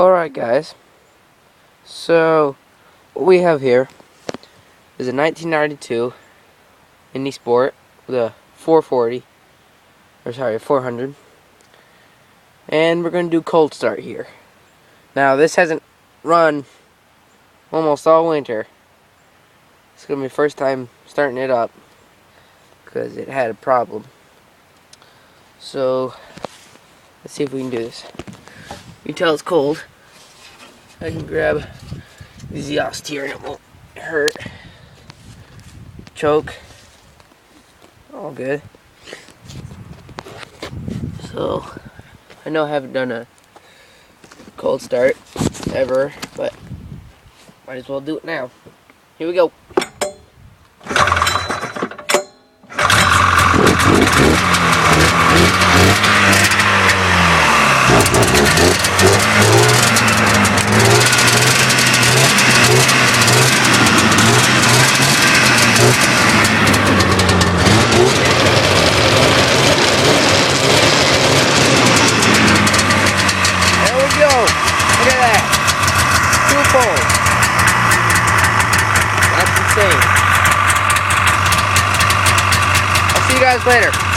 Alright guys, so what we have here is a 1992 Indy Sport with a 400, and we're going to do cold start here. Now this hasn't run almost all winter. It's going to be the first time starting it up because it had a problem. So let's see if we can do this. You can tell it's cold. I can grab the exhaust here and it won't hurt. Choke. All good. So, I know I haven't done a cold start ever, but might as well do it now. Here we go. Look at that. Too cold. That's insane. I'll see you guys later.